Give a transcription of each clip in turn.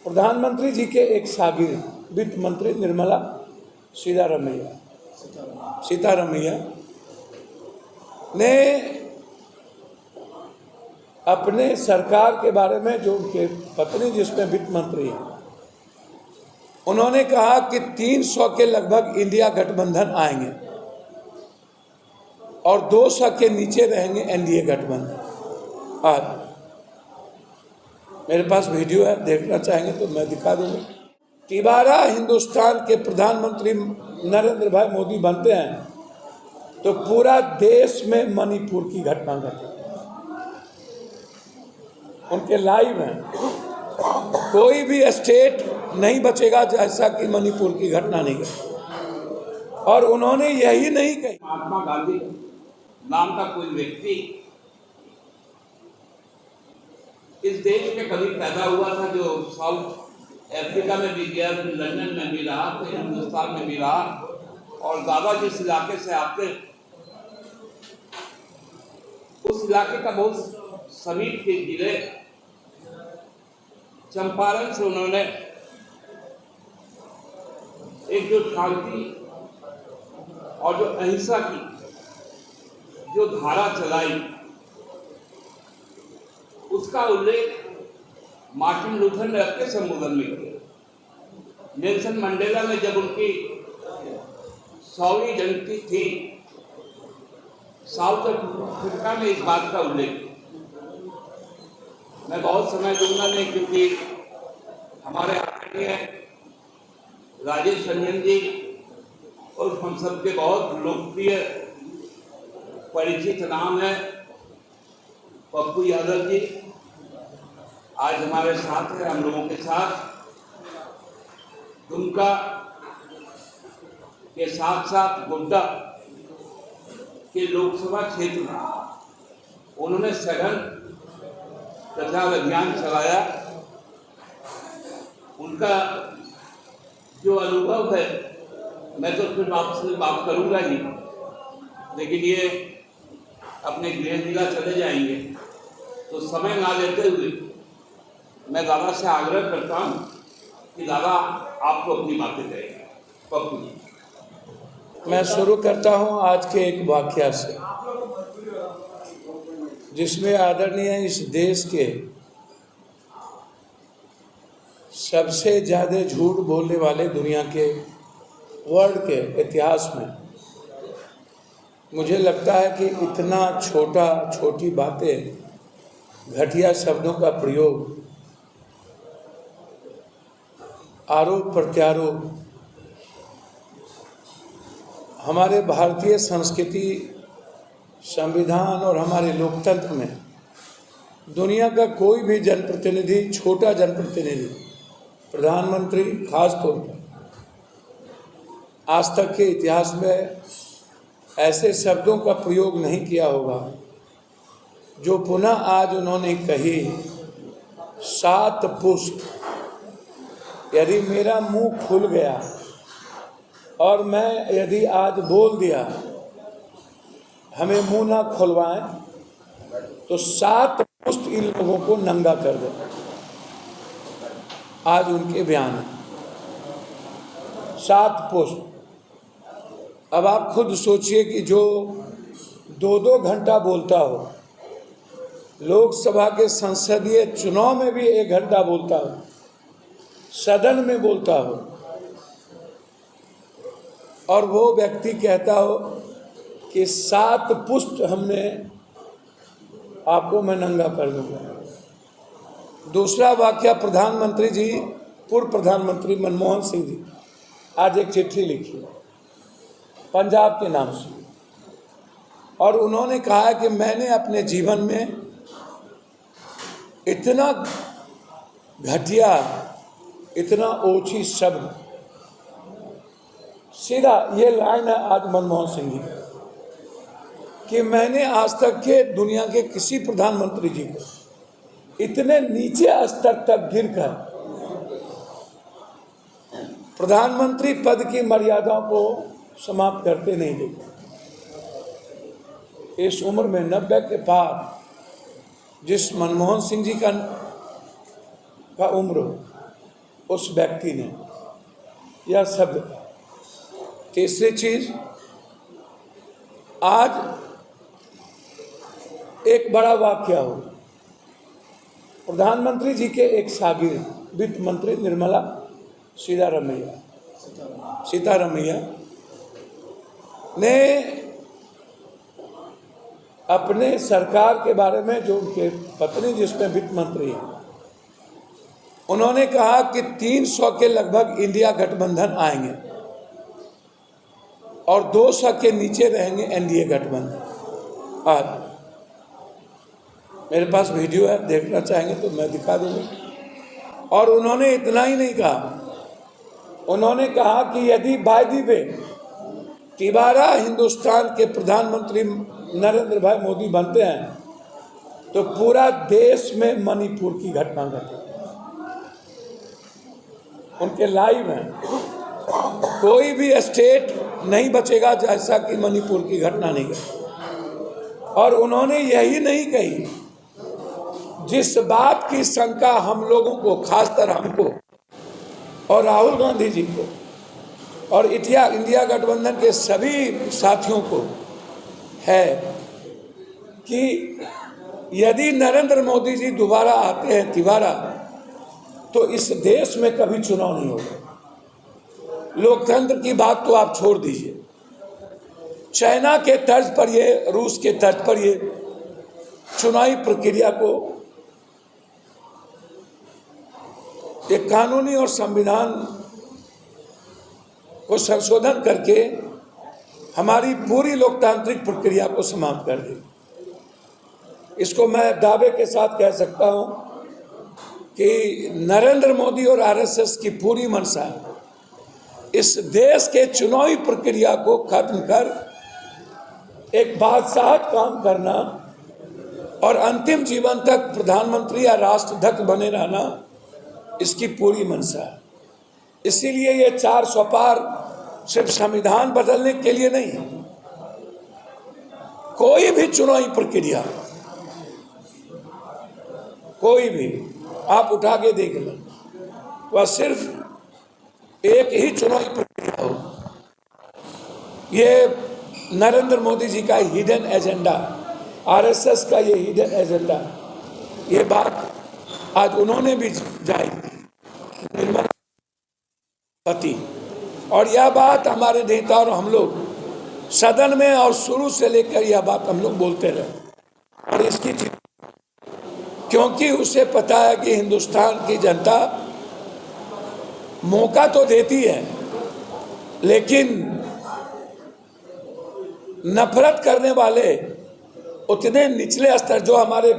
प्रधानमंत्री जी के एक शागिर्द वित्त मंत्री निर्मला सीतारमैया ने अपने सरकार के बारे में, जो उनके पत्नी जिसमें वित्त मंत्री हैं, उन्होंने कहा कि 300 के लगभग इंडिया गठबंधन आएंगे और 200 के नीचे रहेंगे एनडीए गठबंधन। आज मेरे पास वीडियो है, देखना चाहेंगे तो मैं दिखा दूंगा। तिबारा हिंदुस्तान के प्रधानमंत्री नरेंद्र भाई मोदी बनते हैं तो पूरा देश में मणिपुर की घटना घटे, उनके लाइव हैं। कोई भी स्टेट नहीं बचेगा जैसा कि मणिपुर की घटना नहीं घटी। और उन्होंने यही नहीं कही। महात्मा गांधी नाम का कोई व्यक्ति इस देश में कभी पैदा हुआ था, जो साउथ अफ्रीका में भी गया, फिर लंदन में भी रहा, फिर हिंदुस्तान में भी रहा। और दादा जिस इलाके से आते, उस इलाके का बहुत समीप के जिले चंपारण से उन्होंने एक जो शांति और जो अहिंसा की जो धारा चलाई, उसका उल्लेख मार्टिन लूथर ने अपने संबोधन में किया। नेल्सन मंडेला ने जब उनकी 100वीं जयंती थी, साउथ अफ्रीका में इस बात का उल्लेख। मैं बहुत समय दूंगा नहीं, क्योंकि हमारे आदरणीय राजेश रंजन जी और हम सबके बहुत लोकप्रिय परिचित नाम है पप्पू यादव जी, आज हमारे साथ है। हम लोगों के साथ दुमका के साथ साथ गोड्डा के लोकसभा क्षेत्र में उन्होंने सघन प्रचार अभियान चलाया। उनका जो अनुभव है, मैं तो फिर आपसे बात करूंगा ही, लेकिन ये अपने गृह जिला चले जाएंगे, तो समय ना लेते हुए मैं दादा से आग्रह करता हूं कि दादा आपको अपनी बातें कहेंगे। पप्पू जी, मैं शुरू करता हूं आज के एक वाकया से, जिसमें आदरणीय इस देश के सबसे ज़्यादा झूठ बोलने वाले दुनिया के वर्ल्ड के इतिहास में, मुझे लगता है कि इतना छोटी बातें, घटिया शब्दों का प्रयोग, आरोप प्रत्यारोप हमारे भारतीय संस्कृति, संविधान और हमारे लोकतंत्र में दुनिया का कोई भी जनप्रतिनिधि, छोटा जनप्रतिनिधि, प्रधानमंत्री खास तौर पर, आज तक के इतिहास में ऐसे शब्दों का प्रयोग नहीं किया होगा जो पुनः आज उन्होंने कही। 7 पुष्प। यदि मेरा मुंह खुल गया और मैं यदि आज बोल दिया, हमें मुंह ना खुलवाएं, तो 7 पुष्प इन लोगों को नंगा कर दे। आज उनके बयान है 7 पुष्प। अब आप खुद सोचिए कि जो 2-2 घंटा बोलता हो, लोकसभा के संसदीय चुनाव में भी 1 घंटा बोलता हो, सदन में बोलता हो, और वो व्यक्ति कहता हो कि 7 पुष्प हमने आपको मैं नंगा कर दूंगा। दूसरा वाकया, प्रधानमंत्री जी, पूर्व प्रधानमंत्री मनमोहन सिंह जी आज एक चिट्ठी लिखी पंजाब के नाम से, और उन्होंने कहा कि मैंने अपने जीवन में इतना घटिया, इतना ओछी शब्द, सीधा ये लाइन है आज मनमोहन सिंह जी कि मैंने आज तक के दुनिया के किसी प्रधानमंत्री जी को इतने नीचे स्तर तक गिरकर प्रधानमंत्री पद की मर्यादा को समाप्त करते नहीं देखे। इस उम्र में 90 के पार जिस मनमोहन सिंह जी का उम्र हो, उस व्यक्ति ने या शब्द का। तीसरी चीज, आज एक बड़ा वाकया हो, प्रधानमंत्री जी के एक शागिर्द वित्त मंत्री निर्मला सीतारमैया ने अपने सरकार के बारे में, जो उनके पत्नी जिसमें वित्त मंत्री हैं, उन्होंने कहा कि 300 के लगभग इंडिया गठबंधन आएंगे और 200 के नीचे रहेंगे एनडीए गठबंधन। आज मेरे पास वीडियो है, देखना चाहेंगे तो मैं दिखा दूंगा। और उन्होंने इतना ही नहीं कहा, उन्होंने कहा कि यदि बाय द वे तिवारा हिंदुस्तान के प्रधानमंत्री नरेंद्र भाई मोदी बनते हैं तो पूरा देश में मणिपुर की घटना घटे। उनके लाइव हैं, कोई भी स्टेट नहीं बचेगा जैसा कि मणिपुर की घटना नहीं घटी। और उन्होंने यही नहीं कही, जिस बात की शंका हम लोगों को, खासकर हमको और राहुल गांधी जी को और इंडिया गठबंधन के सभी साथियों को है कि यदि नरेंद्र मोदी जी दोबारा आते हैं तिवारा, तो इस देश में कभी चुनाव नहीं होगा। लोकतंत्र की बात तो आप छोड़ दीजिए, चाइना के तर्ज पर ये, रूस के तर्ज पर ये चुनावी प्रक्रिया को एक कानूनी और संविधान को संशोधन करके हमारी पूरी लोकतांत्रिक प्रक्रिया को समाप्त कर दी। इसको मैं दावे के साथ कह सकता हूं कि नरेंद्र मोदी और आरएसएस की पूरी मंशा इस देश के चुनावी प्रक्रिया को खत्म कर एक बादशाहत काम करना और अंतिम जीवन तक प्रधानमंत्री या राष्ट्राध्यक्ष बने रहना, इसकी पूरी मंशा है। इसीलिए ये 400 पार सिर्फ संविधान बदलने के लिए नहीं, कोई भी चुनावी प्रक्रिया, कोई भी आप उठा के देख लें, वह सिर्फ एक ही चुनावी प्रक्रिया हो। ये नरेंद्र मोदी जी का हिडन एजेंडा, आरएसएस का ये हिडन एजेंडा, ये बात आज उन्होंने भी जाहिर की, निर्मला पति। और यह बात हमारे नेता और हम लोग सदन में और शुरू से लेकर यह बात हम लोग बोलते रहे। और इसकी क्योंकि उसे पता है कि हिंदुस्तान की जनता मौका तो देती है, लेकिन नफरत करने वाले उतने निचले स्तर, जो हमारे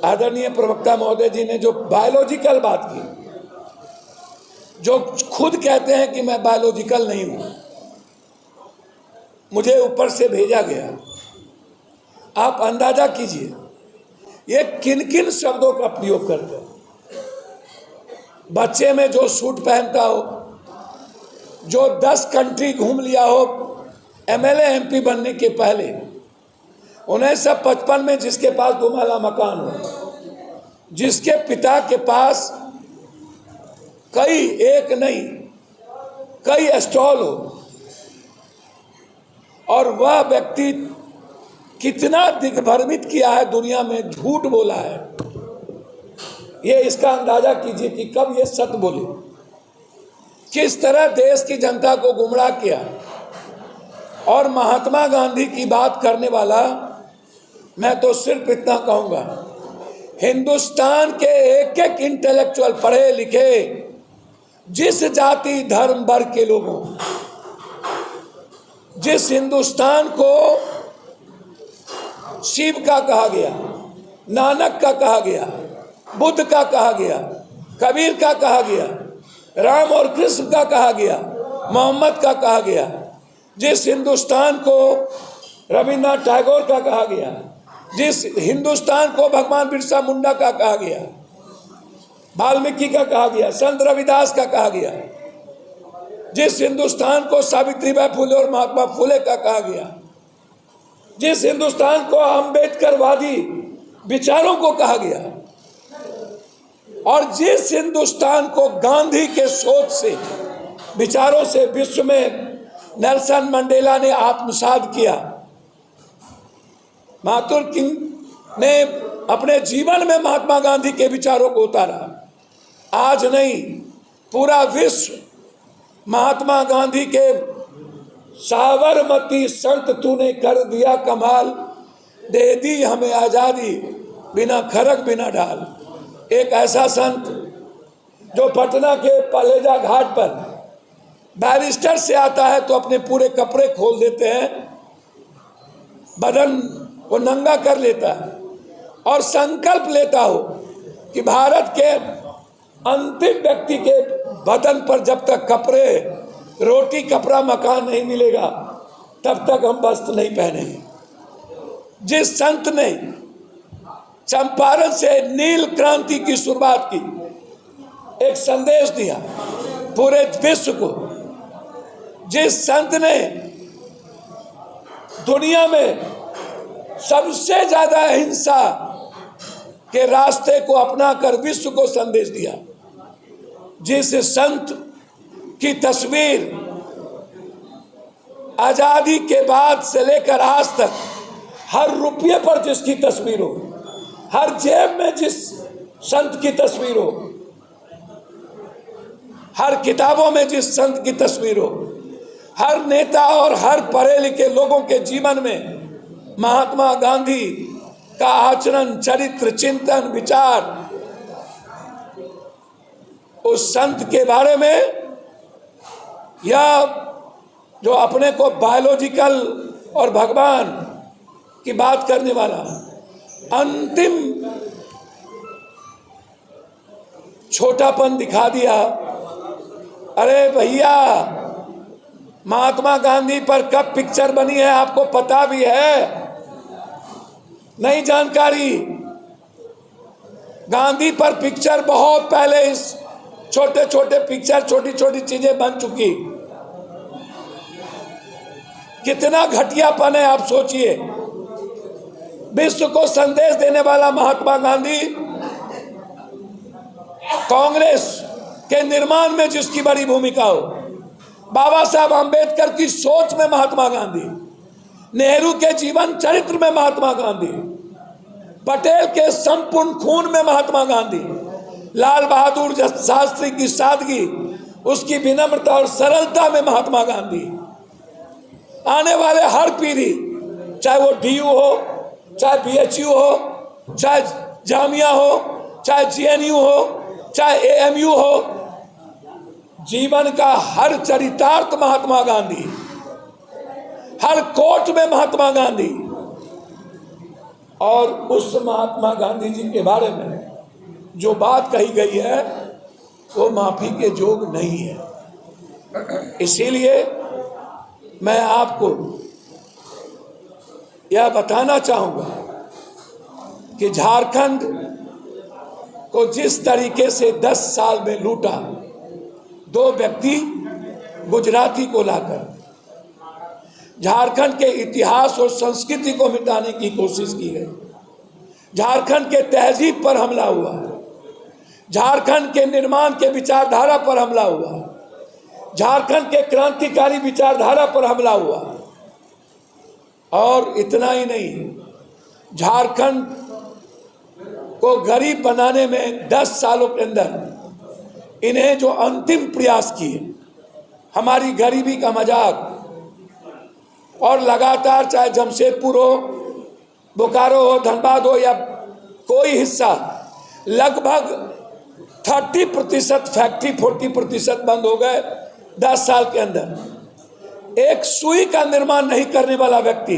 आदरणीय प्रवक्ता महोदय जी ने जो बायोलॉजिकल बात की, जो खुद कहते हैं कि मैं बायोलॉजिकल नहीं हूं, मुझे ऊपर से भेजा गया। आप अंदाजा कीजिए ये किन किन शब्दों का प्रयोग करते हैं। बच्चे में जो सूट पहनता हो, जो 10 कंट्री घूम लिया हो एमएलए एमपी बनने के पहले, 1955 में जिसके पास 2 माला मकान हो, जिसके पिता के पास एक नहीं कई स्टॉल हो, और वह व्यक्ति कितना दिग्भ्रमित किया है दुनिया में, झूठ बोला है, ये इसका अंदाजा कीजिए कि कब ये सत्य बोले, किस तरह देश की जनता को गुमराह किया। और महात्मा गांधी की बात करने वाला, मैं तो सिर्फ इतना कहूंगा, हिंदुस्तान के एक एक इंटेलेक्चुअल, पढ़े लिखे, जिस जाति धर्म वर्ग के लोगों, जिस हिंदुस्तान को शिव का कहा गया, नानक का कहा गया, बुद्ध का कहा गया, कबीर का कहा गया, राम और कृष्ण का कहा गया, मोहम्मद का कहा गया, जिस हिंदुस्तान को रविन्द्रनाथ टैगोर का कहा गया, जिस हिंदुस्तान को भगवान बिरसा मुंडा का कहा गया, वाल्मीकि का कहा गया, संत रविदास का कहा गया, जिस हिंदुस्तान को सावित्रीबाई फुले और महात्मा फुले का कहा गया, जिस हिंदुस्तान को अम्बेडकरवादी विचारों को कहा गया, और जिस हिंदुस्तान को गांधी के सोच से, विचारों से विश्व में नेल्सन मंडेला ने आत्मसात किया, मार्टिन लूथर किंग ने अपने जीवन में महात्मा गांधी के विचारों को उतारा। आज नहीं, पूरा विश्व महात्मा गांधी के साबरमती संत तूने कर दिया कमाल, दे दी हमें आजादी बिना खरक बिना ढाल। एक ऐसा संत जो पटना के पालेजा घाट पर बैरिस्टर से आता है तो अपने पूरे कपड़े खोल देते हैं, बदन को नंगा कर लेता है और संकल्प लेता हो कि भारत के अंतिम व्यक्ति के बदन पर जब तक कपड़े, रोटी, कपड़ा, मकान नहीं मिलेगा तब तक हम वस्त्र नहीं पहनेंगे। जिस संत ने चंपारण से नील क्रांति की शुरुआत की, एक संदेश दिया पूरे विश्व को, जिस संत ने दुनिया में सबसे ज्यादा अहिंसा के रास्ते को अपनाकर विश्व को संदेश दिया, जिस संत की तस्वीर आजादी के बाद से लेकर आज तक हर रुपये पर जिसकी तस्वीर हो, हर जेब में जिस संत की तस्वीर हो, हर किताबों में जिस संत की तस्वीर हो, हर नेता और हर पढ़े लिखे लोगों के जीवन में महात्मा गांधी का आचरण, चरित्र, चिंतन, विचार, उस संत के बारे में, या जो अपने को बायोलॉजिकल और भगवान की बात करने वाला अंतिम छोटापन दिखा दिया। अरे भैया, महात्मा गांधी पर कब पिक्चर बनी है आपको पता भी है? नहीं जानकारी। गांधी पर पिक्चर बहुत पहले, इस छोटे छोटे पिक्चर, छोटी छोटी चीजें बन चुकी। कितना घटियापन है आप सोचिए। विश्व को संदेश देने वाला महात्मा गांधी, कांग्रेस के निर्माण में जिसकी बड़ी भूमिका हो, बाबा साहब आम्बेडकर की सोच में महात्मा गांधी, नेहरू के जीवन चरित्र में महात्मा गांधी, पटेल के संपूर्ण खून में महात्मा गांधी, लाल बहादुर शास्त्री की सादगी, उसकी विनम्रता और सरलता में महात्मा गांधी। आने वाले हर पीढ़ी, चाहे वो डीयू हो, चाहे बीएचयू हो, चाहे जामिया हो, चाहे जेएनयू हो, चाहे एएमयू हो, जीवन का हर चरितार्थ महात्मा गांधी, हर कोट में महात्मा गांधी। और उस महात्मा गांधी जी के बारे में जो बात कही गई है वो माफी के जोग नहीं है। इसीलिए मैं आपको यह बताना चाहूंगा कि झारखंड को जिस तरीके से 10 साल में लूटा, 2 व्यक्ति गुजराती को लाकर झारखंड के इतिहास और संस्कृति को मिटाने की कोशिश की गई। झारखंड के तहजीब पर हमला हुआ, झारखंड के निर्माण के विचारधारा पर हमला हुआ, झारखंड के क्रांतिकारी विचारधारा पर हमला हुआ। और इतना ही नहीं, झारखंड को गरीब बनाने में 10 सालों के अंदर इन्हें जो अंतिम प्रयास किए, हमारी गरीबी का मजाक, और लगातार चाहे जमशेदपुर हो, बोकारो हो, धनबाद हो या कोई हिस्सा, लगभग 30% फैक्ट्री, 40% बंद हो गए 10 साल के अंदर। एक सुई का निर्माण नहीं करने वाला व्यक्ति,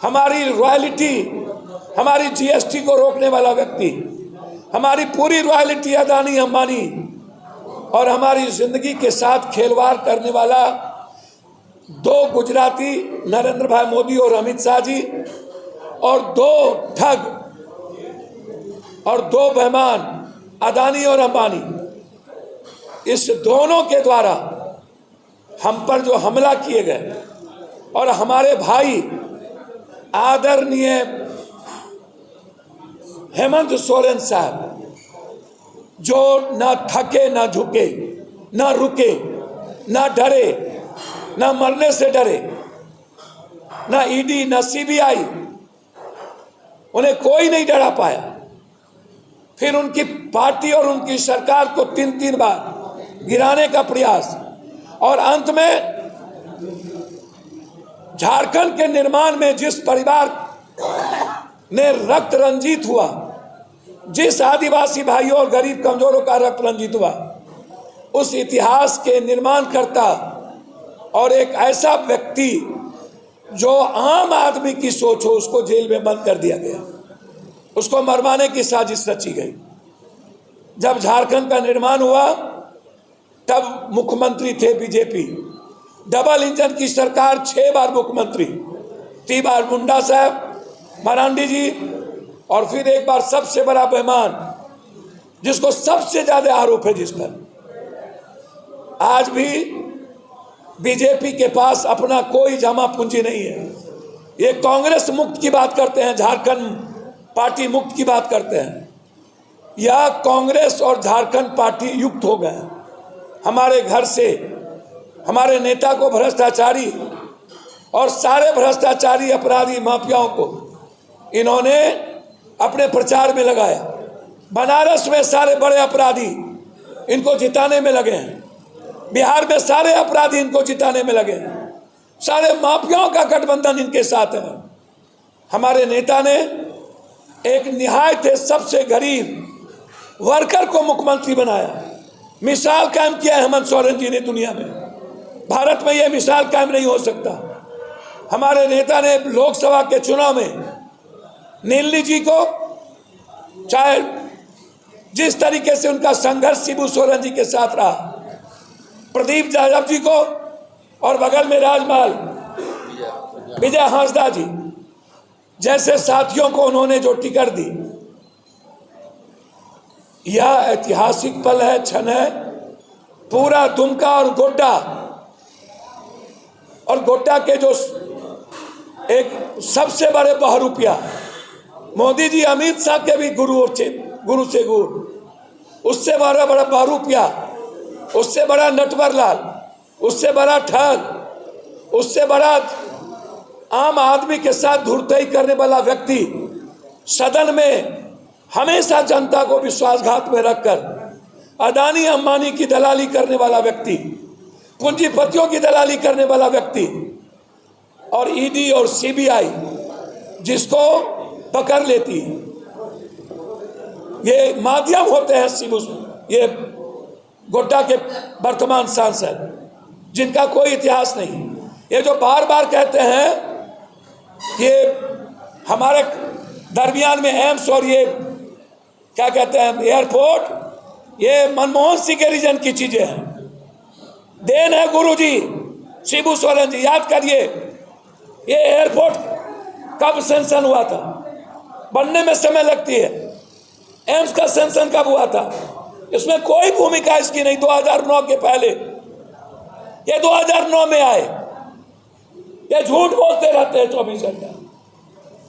हमारी रॉयल्टी, हमारी जीएसटी को रोकने वाला व्यक्ति, हमारी पूरी रॉयल्टी अदानी अंबानी और हमारी जिंदगी के साथ खिलवाड़ करने वाला 2 गुजराती, नरेंद्र भाई मोदी और अमित शाह जी, और 2 ठग और 2 बेईमान, अदानी और अंबानी, इस दोनों के द्वारा हम पर जो हमला किए गए, और हमारे भाई आदरणीय हेमंत सोरेन साहब जो ना थके ना झुके ना रुके ना डरे ना मरने से डरे, ना ईडी ना सीबीआई, उन्हें कोई नहीं डरा पाया। फिर उनकी पार्टी और उनकी सरकार को 3-3 बार गिराने का प्रयास, और अंत में झारखंड के निर्माण में जिस परिवार ने रक्त रंजित हुआ, जिस आदिवासी भाइयों और गरीब कमजोरों का रक्त रंजित हुआ, उस इतिहास के निर्माणकर्ता और एक ऐसा व्यक्ति जो आम आदमी की सोच हो, उसको जेल में बंद कर दिया गया, उसको मरवाने की साजिश रची गई। जब झारखंड का निर्माण हुआ तब मुख्यमंत्री थे बीजेपी, डबल इंजन की सरकार, 6 बार मुख्यमंत्री, 3 बार मुंडा साहब, मरांडी जी, और फिर एक बार सबसे बड़ा बेईमान जिसको सबसे ज्यादा आरोप है, जिस पर आज भी बीजेपी के पास अपना कोई जमा पूंजी नहीं है। ये कांग्रेस मुक्त की बात करते हैं, झारखंड पार्टी मुक्त की बात करते हैं, या कांग्रेस और झारखंड पार्टी युक्त हो गए। हमारे घर से हमारे नेता को भ्रष्टाचारी और सारे भ्रष्टाचारी अपराधी माफियाओं को इन्होंने अपने प्रचार में लगाया। बनारस में सारे बड़े अपराधी इनको जिताने में लगे हैं, बिहार में सारे अपराधी इनको जिताने में लगे हैं, सारे माफियाओं का गठबंधन इनके साथ है। हमारे नेता ने एक निहायत सबसे गरीब वर्कर को मुख्यमंत्री बनाया, मिसाल कायम किया है हेमंत सोरेन जी ने दुनिया में। भारत में यह मिसाल कायम नहीं हो सकता। हमारे नेता ने लोकसभा के चुनाव में नीलनी जी को, चाहे जिस तरीके से उनका संघर्ष शिबू सोरेन जी के साथ रहा, प्रदीप यादव जी को, और बगल में राजमहल विजय हांसदा जी जैसे साथियों को उन्होंने जो टिकट दी, यह ऐतिहासिक पल है, क्षण है। पूरा दुमका और गोड्डा के जो एक सबसे बड़े बहरूपिया, मोदी जी अमित शाह के भी गुरु से गुरु, उससे बड़ा बहरूपिया, उससे बड़ा नटवरलाल, उससे बड़ा ठग, उससे बड़ा आम आदमी के साथ धुरतई करने वाला व्यक्ति, सदन में हमेशा जनता को विश्वासघात में रखकर अदानी अंबानी की दलाली करने वाला व्यक्ति, पूंजीपतियों की दलाली करने वाला व्यक्ति, और ईडी और सीबीआई जिसको पकड़ लेती है, ये माध्यम होते हैं शिबू, ये गोड्डा के वर्तमान सांसद जिनका कोई इतिहास नहीं। ये जो बार बार कहते हैं ये हमारे दरमियान में एम्स और ये क्या कहते हैं एयरपोर्ट, ये मनमोहन सिंह के रीजन की चीजें हैं, देन है गुरुजी शिबू सोरेन जी। याद करिए ये एयरपोर्ट कब सेंशन हुआ था, बनने में समय लगती है। एम्स का सेंशन कब हुआ था, इसमें कोई भूमिका इसकी नहीं। 2009 के पहले, ये 2009 में आए, ये झूठ बोलते रहते हैं 24 घंटा।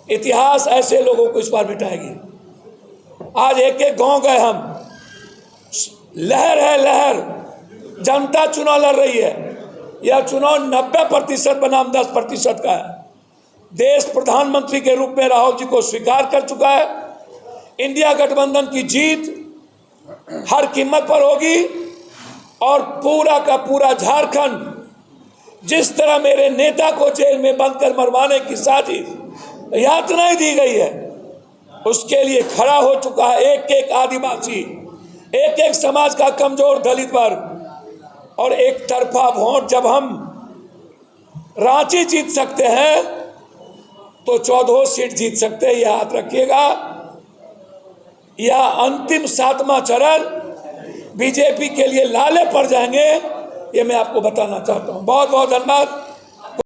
इतिहास ऐसे लोगों को इस बार मिटाएगी। आज एक एक गांव गए हम, लहर है लहर, जनता चुनाव लड़ रही है। यह चुनाव 90% बनाम 10% का है। देश प्रधानमंत्री के रूप में राहुल जी को स्वीकार कर चुका है। इंडिया गठबंधन की जीत हर कीमत पर होगी, और पूरा का पूरा झारखंड जिस तरह मेरे नेता को जेल में बंद कर मरवाने की साजिश यातनाएं दी गई है, उसके लिए खड़ा हो चुका है एक एक आदिवासी, एक एक समाज का कमजोर दलित वर्ग। और एक तरफा वोट जब हम रांची जीत सकते हैं तो 14 सीट जीत सकते हैं, यह याद रखिएगा। यह अंतिम 7वां चरण बीजेपी के लिए लाले पड़ जाएंगे, ये मैं आपको बताना चाहता हूं। बहुत बहुत धन्यवाद।